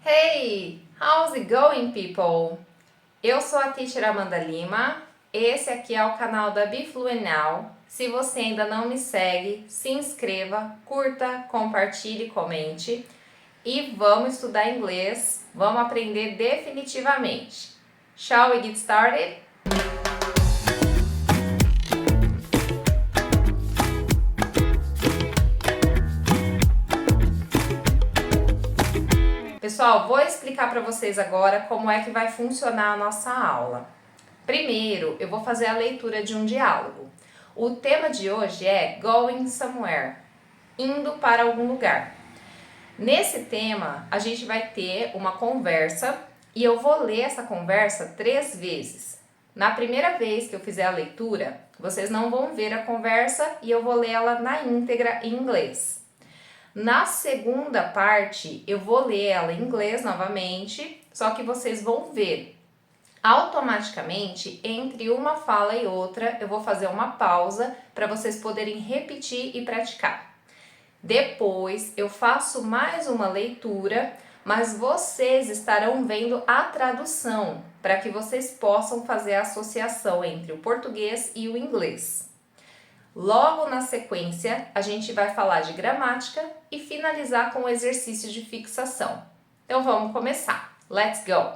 Hey, how's it going, people? Eu sou a Teacher Amanda Lima. Esse aqui é o canal da Be Fluent Now. Se você ainda não me segue, se inscreva, curta, compartilhe, comente e vamos estudar inglês. Vamos aprender definitivamente. Shall we get started? Pessoal, vou explicar para vocês agora como é que vai funcionar a nossa aula. Primeiro, eu vou fazer a leitura de um diálogo. O tema de hoje é Going Somewhere, indo para algum lugar. Nesse tema, a gente vai ter uma conversa e eu vou ler essa conversa 3 vezes. Na primeira vez que eu fizer a leitura, vocês não vão ver a conversa e eu vou ler ela na íntegra em inglês. Na segunda parte, eu vou ler ela em inglês novamente, só que vocês vão ver. Automaticamente, entre uma fala e outra, eu vou fazer uma pausa para vocês poderem repetir e praticar. Depois, eu faço mais uma leitura, mas vocês estarão vendo a tradução, para que vocês possam fazer a associação entre o português e o inglês. Logo na sequência, a gente vai falar de gramática e finalizar com o exercício de fixação. Então vamos começar. Let's go!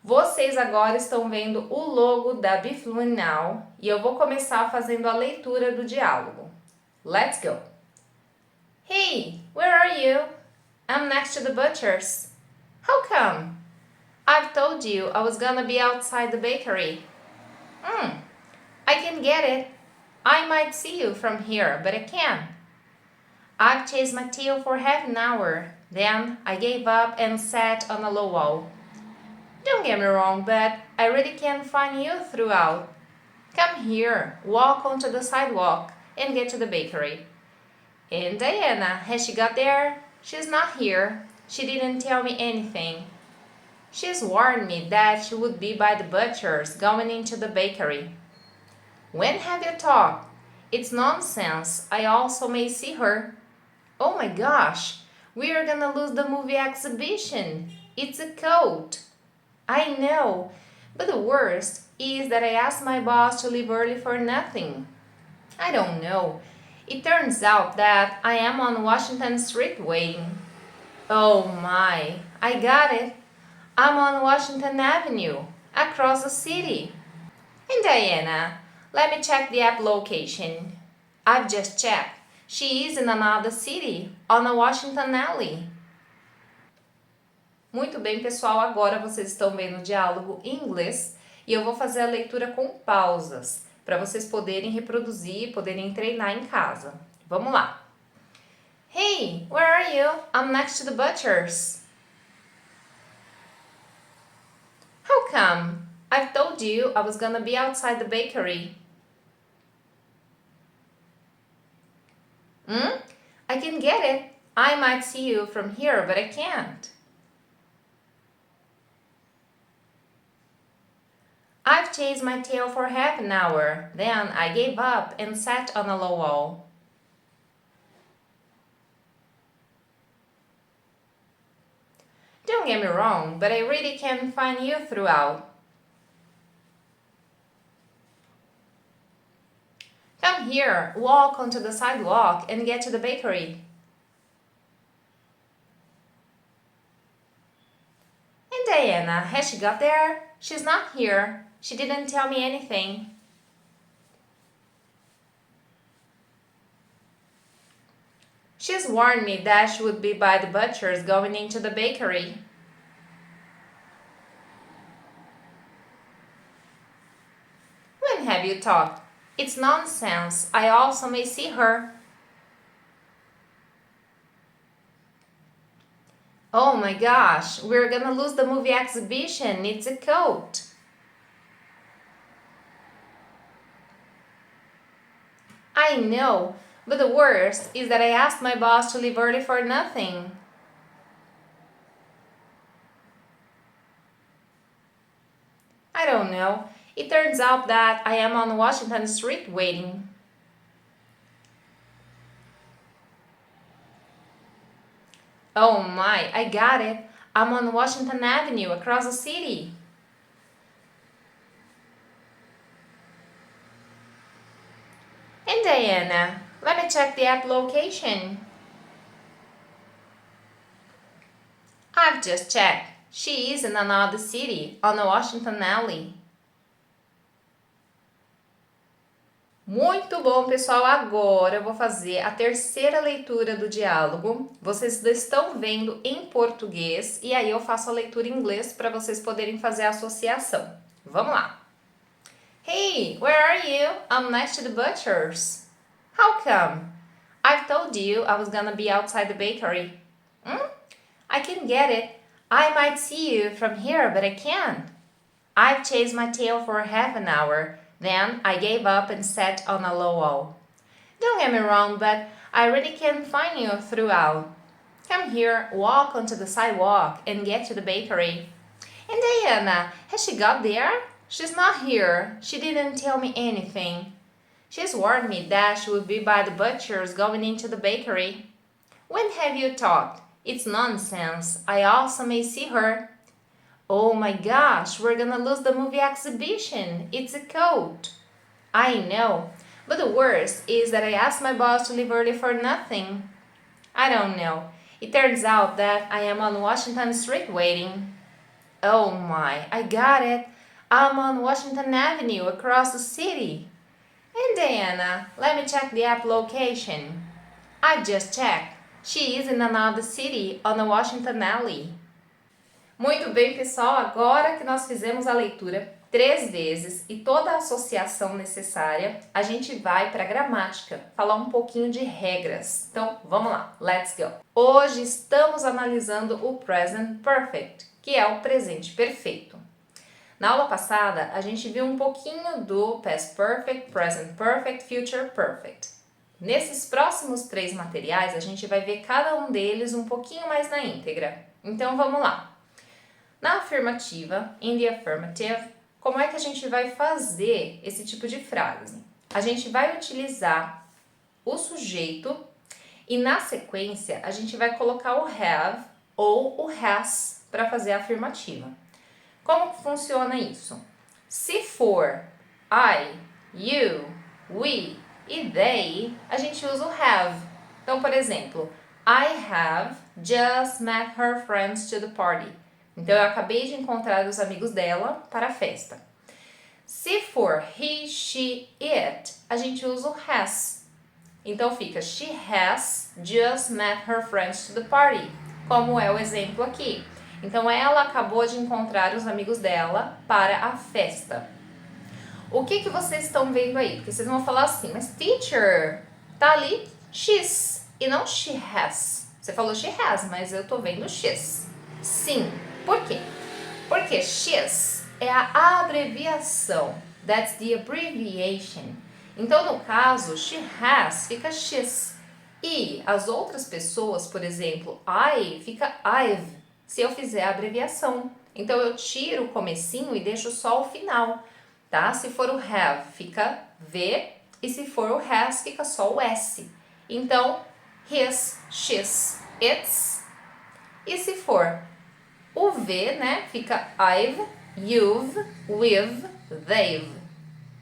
Vocês agora estão vendo o logo da Be Fluent Now e eu vou começar fazendo a leitura do diálogo. Let's go! Hey, where are you? I'm next to the butcher's. How come? I've told you I was gonna be outside the bakery. I can get it. I might see you from here, but I can't. I've chased my tail for half an hour. Then I gave up and sat on a low wall. Don't get me wrong, but I really can't find you throughout. Come here, walk onto the sidewalk, and get to the bakery. And Diana, has she got there? She's not here. She didn't tell me anything. She's warned me that she would be by the butcher's going into the bakery. When have you talked? It's nonsense. I also may see her. Oh my gosh, we are gonna lose the movie exhibition. It's a cult. I know, but the worst is that I asked my boss to leave early for nothing. I don't know. It turns out that I am on Washington Street waiting. Oh my, I got it. I'm on Washington Avenue, across the city. And Diana, let me check the app location. I've just checked. She is in another city, on a Washington alley. Muito bem, pessoal, agora vocês estão vendo o diálogo em inglês e eu vou fazer a leitura com pausas, para vocês poderem reproduzir, poderem treinar em casa. Vamos lá. Hey, where are you? I'm next to the butcher's. How come? I've told you I was gonna be outside the bakery. I can get it. I might see you from here, but I can't. I've chased my tail for half an hour. Then I gave up and sat on a low wall. Don't get me wrong, but I really can't find you throughout. Come here, walk onto the sidewalk and get to the bakery. And Diana, has she got there? She's not here. She didn't tell me anything. She's warned me that she would be by the butcher's going into the bakery. When have you talked? It's nonsense. I also may see her. Oh my gosh, we're gonna lose the movie exhibition. It's a cult. I know, but the worst is that I asked my boss to leave early for nothing. I don't know. It turns out that I am on Washington Street waiting. Oh my, I got it. I'm on Washington Avenue across the city. And Diana, let me check the app location. I've just checked. She is in another city, on the Washington Alley. Muito bom, pessoal. Agora eu vou fazer a terceira leitura do diálogo. Vocês estão vendo em português e aí eu faço a leitura em inglês para vocês poderem fazer a associação. Vamos lá. Hey, where are you? I'm next to the butcher's. How come? I've told you I was gonna be outside the bakery. I can get it. I might see you from here, but I can't. I've chased my tail for half an hour. Then I gave up and sat on a low wall. Don't get me wrong, but I really can't find you throughout. Come here, walk onto the sidewalk, and get to the bakery. And Diana, has she got there? She's not here. She didn't tell me anything. She's warned me that she would be by the butcher's going into the bakery. When have you talked? It's nonsense. I also may see her. Oh my gosh, we're gonna lose the movie exhibition. It's a coat. I know, but the worst is that I asked my boss to leave early for nothing. I don't know. It turns out that I am on Washington Street waiting. Oh my, I got it. I'm on Washington Avenue across the city. And Diana, let me check the app location. I just checked. She is in another city on the Washington Alley. Muito bem, pessoal. Agora que nós fizemos a leitura 3 vezes e toda a associação necessária, a gente vai para a gramática, falar um pouquinho de regras. Então, vamos lá. Let's go. Hoje estamos analisando o Present Perfect, que é o presente perfeito. Na aula passada, a gente viu um pouquinho do Past Perfect, Present Perfect, Future Perfect. Nesses próximos 3 materiais, a gente vai ver cada um deles um pouquinho mais na íntegra. Então, vamos lá. Na afirmativa, in the affirmative, como é que a gente vai fazer esse tipo de frase? A gente vai utilizar o sujeito e, na sequência, a gente vai colocar o have ou o has para fazer a afirmativa. Como que funciona isso? Se for I, you, we e they, a gente usa o have. Então, por exemplo, I have just met her friends to the party. Então, eu acabei de encontrar os amigos dela para a festa. Se for he, she, it, a gente usa o has. Então, fica she has just met her friends to the party, como é o exemplo aqui. Então, ela acabou de encontrar os amigos dela para a festa. O que vocês estão vendo aí? Porque vocês vão falar assim, mas teacher, tá ali she's e não she has. Você falou she has, mas eu tô vendo she's. Sim. Por quê? Porque she's é a abreviação. That's the abbreviation. Então, no caso, she has fica she's. E as outras pessoas, por exemplo, I fica I've, se eu fizer a abreviação. Então, eu tiro o comecinho e deixo só o final, tá? Se for o have, fica V, e se for o has, fica só o S. Então, his, she's, it's. E se for o V, né, fica I've, you've, we've, they've.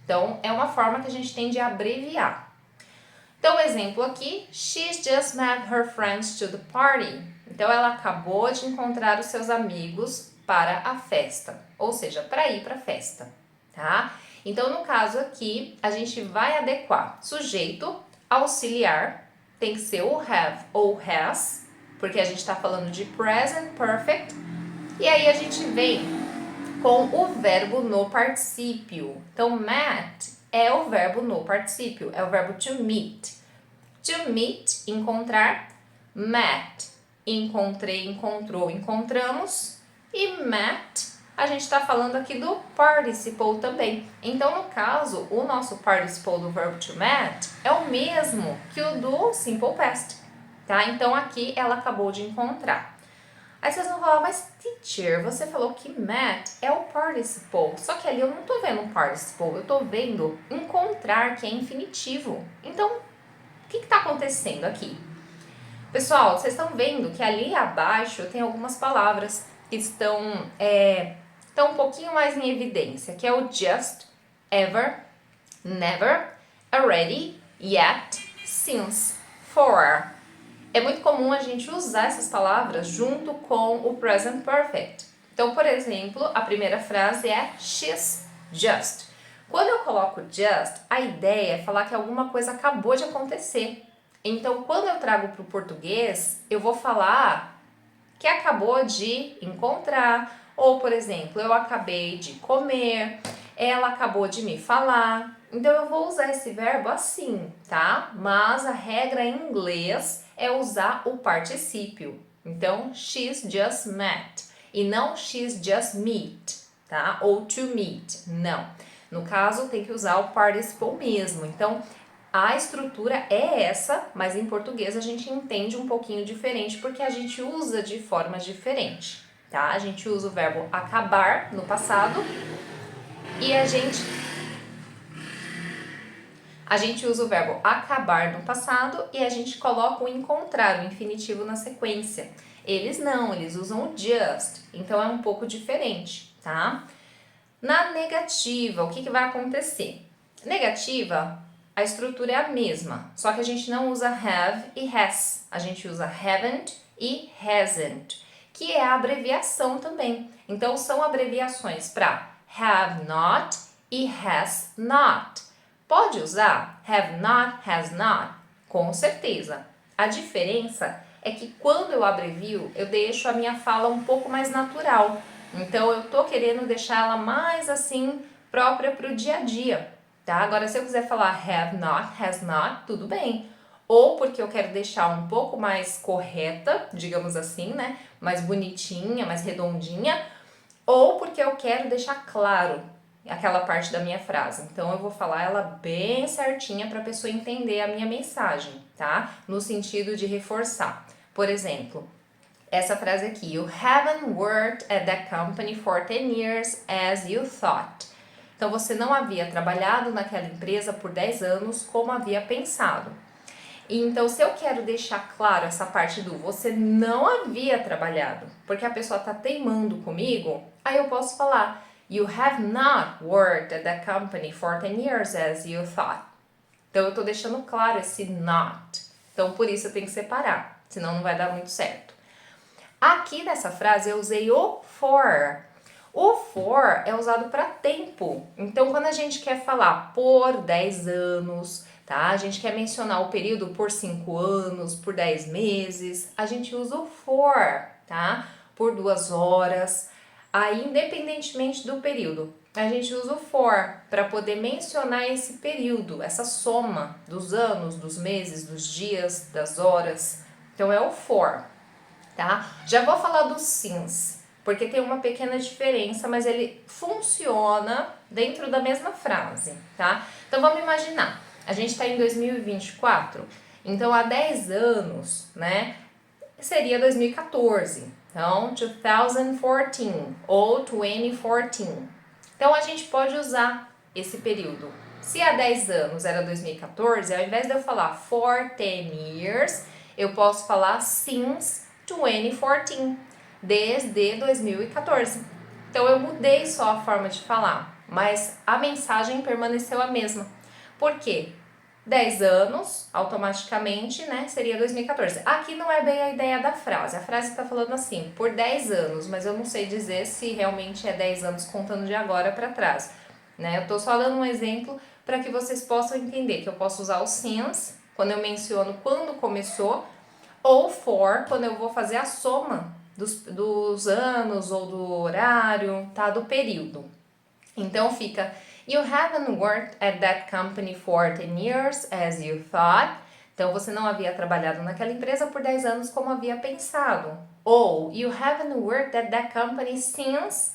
Então, é uma forma que a gente tem de abreviar. Então, o exemplo aqui, she's just met her friends to the party. Então, ela acabou de encontrar os seus amigos para a festa, ou seja, para ir para a festa, tá? Então, no caso aqui, a gente vai adequar sujeito auxiliar, tem que ser o have ou has, porque a gente está falando de present perfect, e aí a gente vem com o verbo no particípio. Então, met é o verbo no particípio, é o verbo to meet. To meet, encontrar. Met, encontrei, encontrou, encontramos. E met, a gente está falando aqui do participle também. Então, no caso, o nosso participle do verbo to met é o mesmo que o do simple past, tá? Então, aqui ela acabou de encontrar. Aí vocês vão falar, mas teacher, você falou que met é o participle, só que ali eu não tô vendo um participle, eu tô vendo encontrar, que é infinitivo. Então, o que tá acontecendo aqui? Pessoal, vocês estão vendo que ali abaixo tem algumas palavras que estão um pouquinho mais em evidência, que é o just, ever, never, already, yet, since, for. É muito comum a gente usar essas palavras junto com o present perfect. Então, por exemplo, a primeira frase é she's just. Quando eu coloco just, a ideia é falar que alguma coisa acabou de acontecer. Então, quando eu trago para o português, eu vou falar que acabou de encontrar. Ou, por exemplo, eu acabei de comer, ela acabou de me falar. Então, eu vou usar esse verbo assim, tá? Mas a regra em inglês é usar o particípio. Então, she's just met. E não she's just meet, tá? Ou to meet, não. No caso, tem que usar o participle mesmo. Então, a estrutura é essa, mas em português a gente entende um pouquinho diferente porque a gente usa de forma diferente, tá? A gente usa o verbo acabar no passado e a gente usa o verbo acabar no passado e a gente coloca o encontrar, o infinitivo na sequência. Eles não, eles usam o just, então é um pouco diferente, tá? Na negativa, o que vai acontecer? Negativa, a estrutura é a mesma, só que a gente não usa have e has, a gente usa haven't e hasn't, que é a abreviação também. Então, são abreviações para have not e has not. Pode usar have not, has not? Com certeza. A diferença é que quando eu abrevio, eu deixo a minha fala um pouco mais natural. Então, eu tô querendo deixar ela mais assim, própria para o dia a dia, tá? Agora, se eu quiser falar have not, has not, tudo bem. Ou porque eu quero deixar um pouco mais correta, digamos assim, né? Mais bonitinha, mais redondinha. Ou porque eu quero deixar claro aquela parte da minha frase. Então, eu vou falar ela bem certinha para a pessoa entender a minha mensagem, tá? No sentido de reforçar. Por exemplo, essa frase aqui, you haven't worked at that company for 10 years as you thought. Então, você não havia trabalhado naquela empresa por 10 anos como havia pensado. Então, se eu quero deixar claro essa parte do você não havia trabalhado, porque a pessoa está teimando comigo, aí eu posso falar you have not worked at that company for 10 years as you thought. Então, eu estou deixando claro esse not. Então, por isso eu tenho que separar, senão não vai dar muito certo. Aqui nessa frase eu usei o for. O for é usado para tempo. Então, quando a gente quer falar por 10 anos, tá? A gente quer mencionar o período por 5 anos, por 10 meses, a gente usa o for, tá? Por 2 horas. Aí, independentemente do período, a gente usa o for para poder mencionar esse período, essa soma dos anos, dos meses, dos dias, das horas. Então, é o for. Tá? Já vou falar do since, porque tem uma pequena diferença, mas ele funciona dentro da mesma frase, tá? Então vamos imaginar, a gente está em 2024, então há 10 anos, né, seria 2014, então 2014 ou 2014. Então a gente pode usar esse período. Se há 10 anos era 2014, ao invés de eu falar for 10 years, eu posso falar since 2014, desde 2014. Então eu mudei só a forma de falar, mas a mensagem permaneceu a mesma. Por quê? 10 anos, automaticamente, né, seria 2014. Aqui não é bem a ideia da frase. A frase está falando assim, por 10 anos, mas eu não sei dizer se realmente é 10 anos contando de agora para trás. Né? Eu estou só dando um exemplo para que vocês possam entender que eu posso usar o since, quando eu menciono quando começou, ou for, quando eu vou fazer a soma dos anos ou do horário, tá? Do período. Então fica, you haven't worked at that company for 10 years as you thought. Então você não havia trabalhado naquela empresa por 10 anos como havia pensado. Ou, you haven't worked at that company since,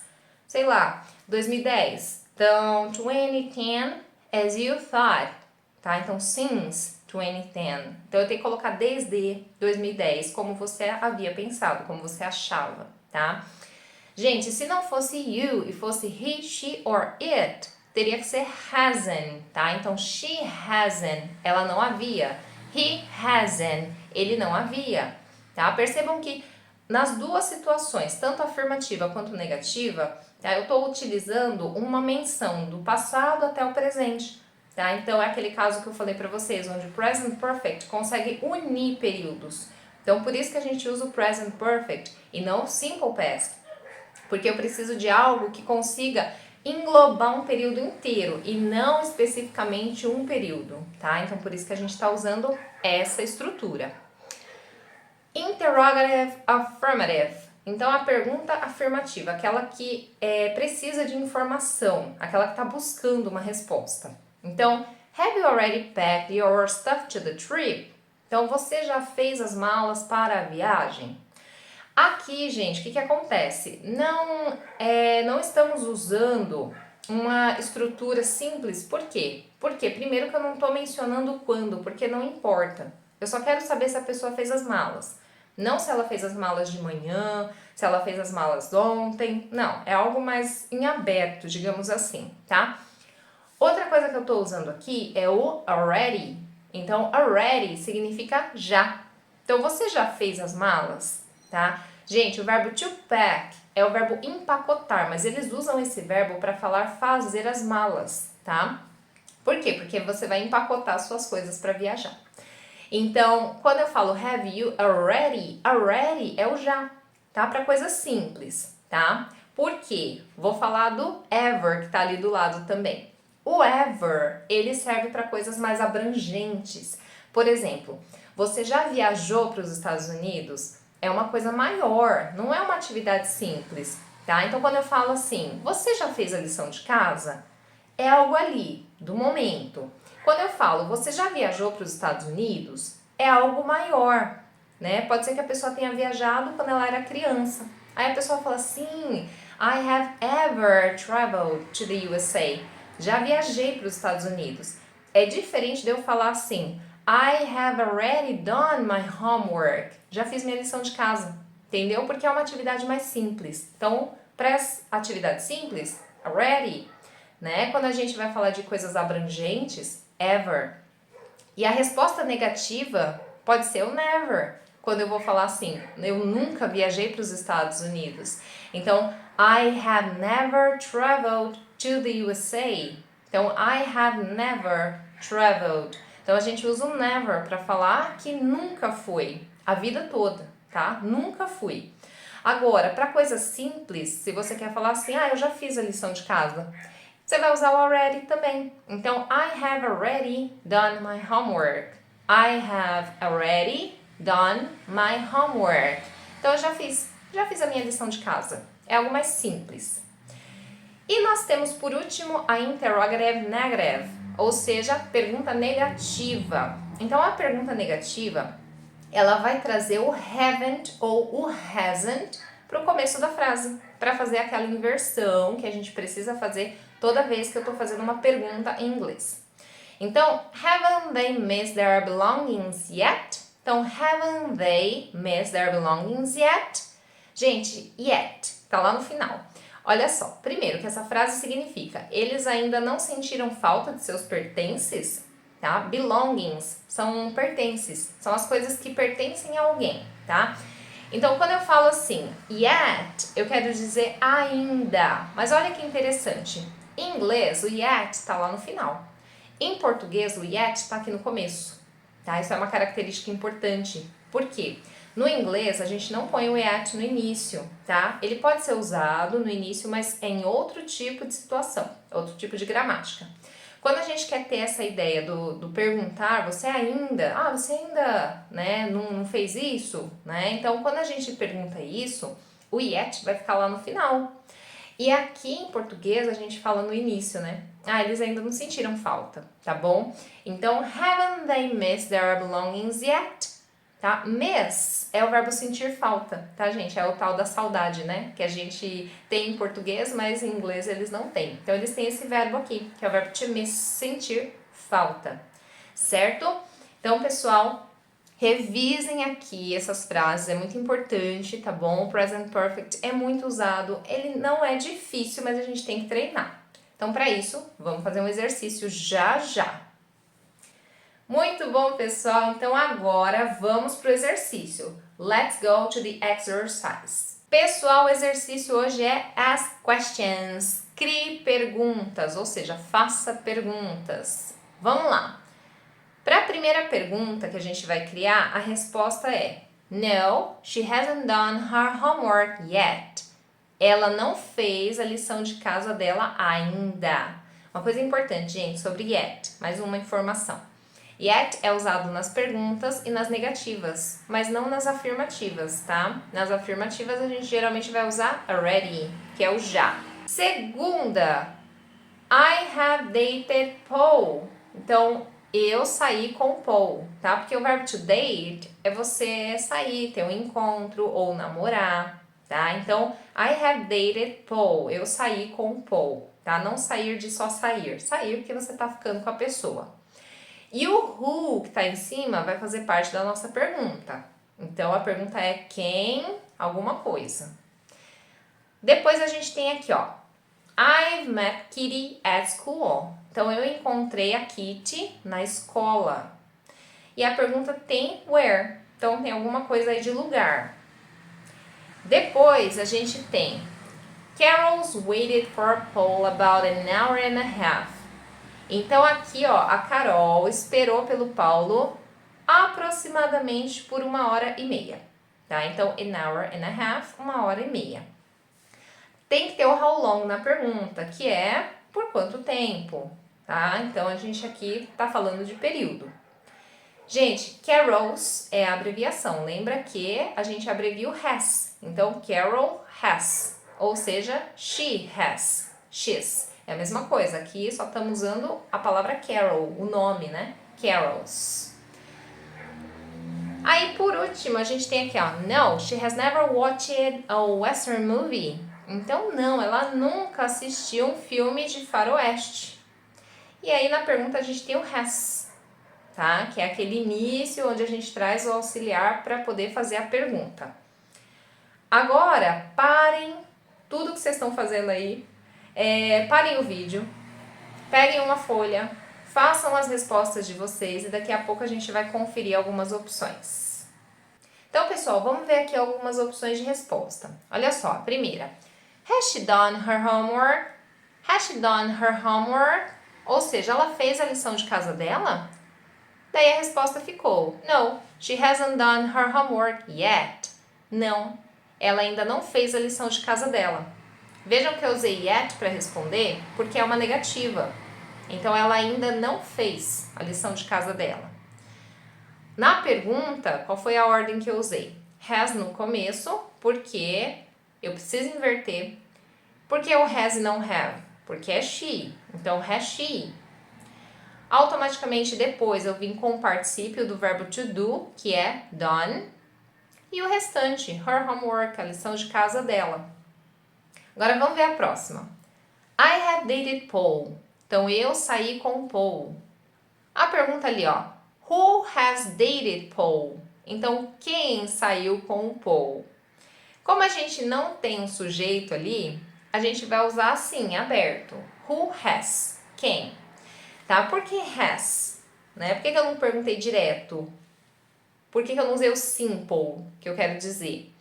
sei lá, 2010. Então, 2010 as you thought, tá? Então, since 2010. Então, eu tenho que colocar desde 2010, como você havia pensado, como você achava, tá? Gente, se não fosse you e fosse he, she or it, teria que ser hasn't, tá? Então, she hasn't, ela não havia. He hasn't, ele não havia, tá? Percebam que nas duas situações, tanto afirmativa quanto negativa, tá? Eu estou utilizando uma menção do passado até o presente, tá? Então é aquele caso que eu falei para vocês, onde o present perfect consegue unir períodos. Então por isso que a gente usa o present perfect e não o simple past, porque eu preciso de algo que consiga englobar um período inteiro e não especificamente um período, tá? Então por isso que a gente está usando essa estrutura. Interrogative affirmative. Então a pergunta afirmativa, aquela que precisa de informação, aquela que está buscando uma resposta. Então, have you already packed your stuff to the trip? Então você já fez as malas para a viagem? Aqui, gente, o que acontece? Não estamos usando uma estrutura simples. Por quê? Porque primeiro que eu não estou mencionando quando, porque não importa. Eu só quero saber se a pessoa fez as malas. Não se ela fez as malas de manhã, se ela fez as malas ontem. Não, é algo mais em aberto, digamos assim, tá? Outra coisa que eu estou usando aqui é o already. Então, already significa já. Então, você já fez as malas? Tá? Gente, o verbo to pack é o verbo empacotar, mas eles usam esse verbo para falar fazer as malas, tá? Por quê? Porque você vai empacotar suas coisas para viajar. Então, quando eu falo have you already, already é o já, tá? Para coisas simples, tá? Por quê? Vou falar do ever, que tá ali do lado também. O ever, ele serve para coisas mais abrangentes. Por exemplo, você já viajou para os Estados Unidos? É uma coisa maior, não é uma atividade simples, tá? Então, quando eu falo assim, você já fez a lição de casa? É algo ali, do momento. Quando eu falo, você já viajou para os Estados Unidos? É algo maior, né? Pode ser que a pessoa tenha viajado quando ela era criança. Aí a pessoa fala assim, I have ever traveled to the USA. Já viajei para os Estados Unidos. É diferente de eu falar assim, I have already done my homework. Já fiz minha lição de casa, entendeu? Porque é uma atividade mais simples. Então, para as atividades simples, already, né? Quando a gente vai falar de coisas abrangentes, ever. E a resposta negativa pode ser o never. Quando eu vou falar assim, eu nunca viajei para os Estados Unidos. Então, I have never traveled to the USA. Então, I have never traveled. Então, a gente usa o never para falar que nunca foi, a vida toda, tá? Nunca fui. Agora, para coisas simples, se você quer falar assim, eu já fiz a lição de casa, você vai usar o already também. Então, I have already done my homework. I have already done my homework. Então, eu já fiz a minha lição de casa. É algo mais simples. E nós temos, por último, a interrogative negative, ou seja, pergunta negativa. Então, a pergunta negativa, ela vai trazer o haven't ou o hasn't para o começo da frase, para fazer aquela inversão que a gente precisa fazer toda vez que eu estou fazendo uma pergunta em inglês. Então, haven't they missed their belongings yet? Então, haven't they missed their belongings yet? Gente, yet, tá lá no final. Olha só, primeiro que essa frase significa, eles ainda não sentiram falta de seus pertences, tá? Belongings são pertences, são as coisas que pertencem a alguém, tá? Então, quando eu falo assim, yet, eu quero dizer ainda. Mas olha que interessante. Em inglês, o yet está lá no final. Em português, o yet está aqui no começo. Tá? Isso é uma característica importante. Por quê? No inglês, a gente não põe o yet no início, tá? Ele pode ser usado no início, mas é em outro tipo de situação, outro tipo de gramática. Quando a gente quer ter essa ideia do perguntar, você ainda, né, não fez isso, né? Então, quando a gente pergunta isso, o yet vai ficar lá no final. E aqui em português a gente fala no início, né? Eles ainda não sentiram falta, tá bom? Então, haven't they missed their belongings yet? Tá? Miss é o verbo sentir falta, tá, gente? É o tal da saudade, né? Que a gente tem em português, mas em inglês eles não têm. Então, eles têm esse verbo aqui, que é o verbo to miss, sentir falta, certo? Então, pessoal, revisem aqui essas frases, é muito importante, tá bom? O present perfect é muito usado, ele não é difícil, mas a gente tem que treinar. Então, para isso, vamos fazer um exercício já já. Muito bom, pessoal. Então agora vamos para o exercício. Let's go to the exercise. Pessoal, o exercício hoje é Ask Questions. Crie perguntas, ou seja, faça perguntas. Vamos lá. Para a primeira pergunta que a gente vai criar, a resposta é No, she hasn't done her homework yet. Ela não fez a lição de casa dela ainda. Uma coisa importante, gente, sobre yet, mais uma informação. Yet é usado nas perguntas e nas negativas, mas não nas afirmativas, tá? Nas afirmativas a gente geralmente vai usar already, que é o já. Segunda, I have dated Paul. Então, eu saí com Paul, tá? Porque o verbo to date é você sair, ter um encontro ou namorar, tá? Então, I have dated Paul. Eu saí com Paul, tá? Não sair de só sair. Sair porque você tá ficando com a pessoa. E o who, que tá em cima, vai fazer parte da nossa pergunta. Então, a pergunta é quem, alguma coisa. Depois a gente tem aqui, ó. I've met Kitty at school. Então, eu encontrei a Kitty na escola. E a pergunta tem where. Então, tem alguma coisa aí de lugar. Depois, a gente tem Carol's waited for Paul about an hour and a half. Então, aqui, ó, a Carol esperou pelo Paulo aproximadamente por 1h30, tá? Então, an hour and a half, 1h30. Tem que ter o how long na pergunta, que é por quanto tempo, tá? Então, a gente aqui tá falando de período. Gente, Carol's é a abreviação. Lembra que a gente abrevia o has. Então, Carol has, ou seja, she has, she's. É a mesma coisa, aqui só estamos usando a palavra Carol, o nome, né? Carols. Aí, por último, a gente tem aqui, ó. No, she has never watched a western movie. Então, não, ela nunca assistiu um filme de faroeste. E aí, na pergunta, a gente tem o has, tá? Que é aquele início onde a gente traz o auxiliar para poder fazer a pergunta. Agora, parem tudo que vocês estão fazendo aí. Parem o vídeo, peguem uma folha, façam as respostas de vocês e daqui a pouco a gente vai conferir algumas opções. Então, pessoal, vamos ver aqui algumas opções de resposta. Olha só, a primeira. Has she done her homework? Has she done her homework? Ou seja, ela fez a lição de casa dela? Daí a resposta ficou No, she hasn't done her homework yet. Não, ela ainda não fez a lição de casa dela. Vejam que eu usei yet para responder porque é uma negativa. Então, ela ainda não fez a lição de casa dela. Na pergunta, qual foi a ordem que eu usei? Has no começo, porque eu preciso inverter. Por que o has e não have? Porque é she. Então, has she. Automaticamente, depois, eu vim com o particípio do verbo to do, que é done. E o restante, her homework, a lição de casa dela. Agora vamos ver a próxima. I have dated Paul. Então, eu saí com Paul. A pergunta ali, ó. Who has dated Paul? Então, quem saiu com o Paul? Como a gente não tem um sujeito ali, a gente vai usar assim, aberto. Who has? Quem? Tá? Por que has? Né? Por que eu não perguntei direto? Por que eu não usei o simple, que eu quero dizer?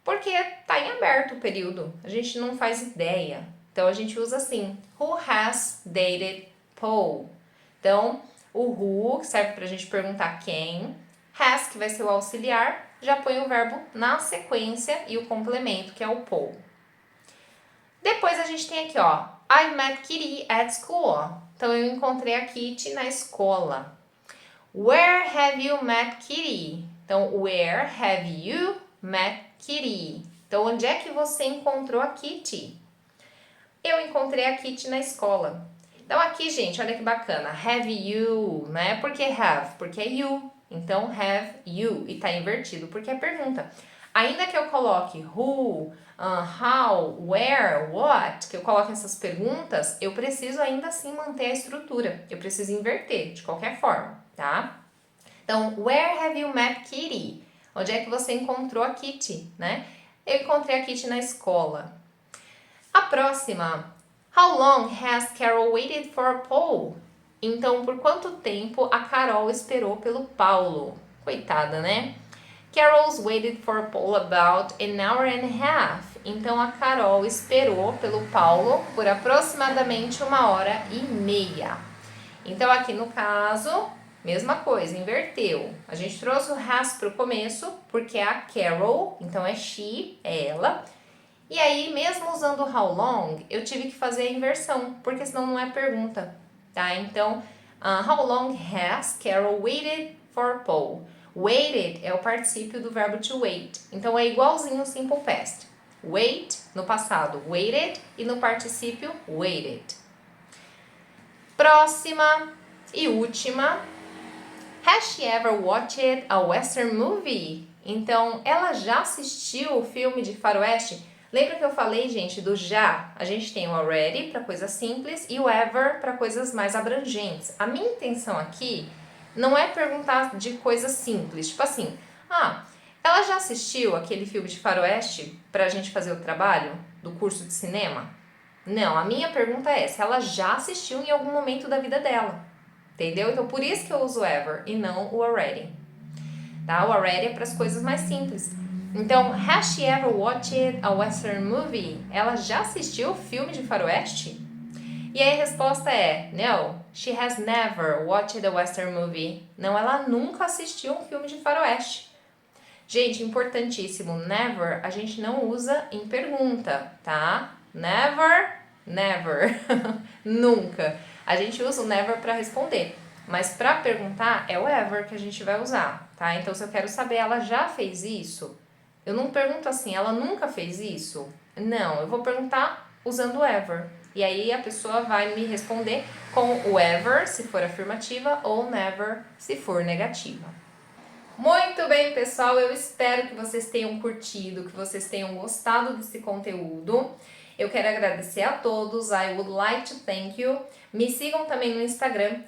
Porque tá em aberto o período, a gente não faz ideia. Então, a gente usa assim, who has dated Paul? Então, o who serve pra gente perguntar quem, has, que vai ser o auxiliar, já põe o verbo na sequência e o complemento, que é o Paul. Depois, a gente tem aqui, ó, I met Kitty at school. Então, eu encontrei a Kitty na escola. Where have you met Kitty? Então, where have you met Kitty? Então, onde é que você encontrou a Kitty? Eu encontrei a Kitty na escola. Então, aqui, gente, olha que bacana. Have you, né? Por que have? Porque é you. Então, have you. E tá invertido porque é pergunta. Ainda que eu coloque who, how, where, what, que eu coloque essas perguntas, eu preciso ainda assim manter a estrutura. Eu preciso inverter, de qualquer forma, tá? Então, where have you met Kitty? Onde é que você encontrou a Kitty, né? Eu encontrei a Kitty na escola. A próxima. How long has Carol waited for Paul? Então, por quanto tempo a Carol esperou pelo Paulo? Coitada, né? Carol's waited for Paul about an hour and a half. Então, a Carol esperou pelo Paulo por aproximadamente 1h30. Então, aqui no caso, mesma coisa, inverteu. A gente trouxe o has para o começo, porque é a Carol, então é she, é ela. E aí, mesmo usando o how long, eu tive que fazer a inversão, porque senão não é pergunta, tá? Então, how long has Carol waited for Paul? Waited é o particípio do verbo to wait, então é igualzinho ao simple past. Wait no passado, waited, e no particípio, waited. Próxima e última. Has she ever watched a western movie? Então, ela já assistiu o filme de faroeste? Lembra que eu falei, gente, do já? A gente tem o already para coisas simples e o ever para coisas mais abrangentes. A minha intenção aqui não é perguntar de coisas simples, tipo assim, ela já assistiu aquele filme de faroeste para a gente fazer o trabalho do curso de cinema? Não, a minha pergunta é se ela já assistiu em algum momento da vida dela. Entendeu? Então, por isso que eu uso ever e não o already. Tá? O already é para as coisas mais simples. Então, has she ever watched a western movie? Ela já assistiu filme de faroeste? E aí a resposta é, no, she has never watched a western movie. Não, ela nunca assistiu um filme de faroeste. Gente, importantíssimo, never a gente não usa em pergunta, tá? Never, never, nunca. A gente usa o never para responder, mas para perguntar é o ever que a gente vai usar, tá? Então, se eu quero saber, ela já fez isso? Eu não pergunto assim, ela nunca fez isso? Não, eu vou perguntar usando o ever. E aí a pessoa vai me responder com o ever, se for afirmativa, ou never, se for negativa. Muito bem, pessoal, eu espero que vocês tenham curtido, que vocês tenham gostado desse conteúdo. Eu quero agradecer a todos, I would like to thank you. Me sigam também no Instagram,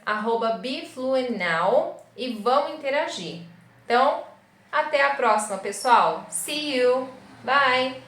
@BeFluentNow, e vamos interagir. Então, até a próxima, pessoal. See you! Bye!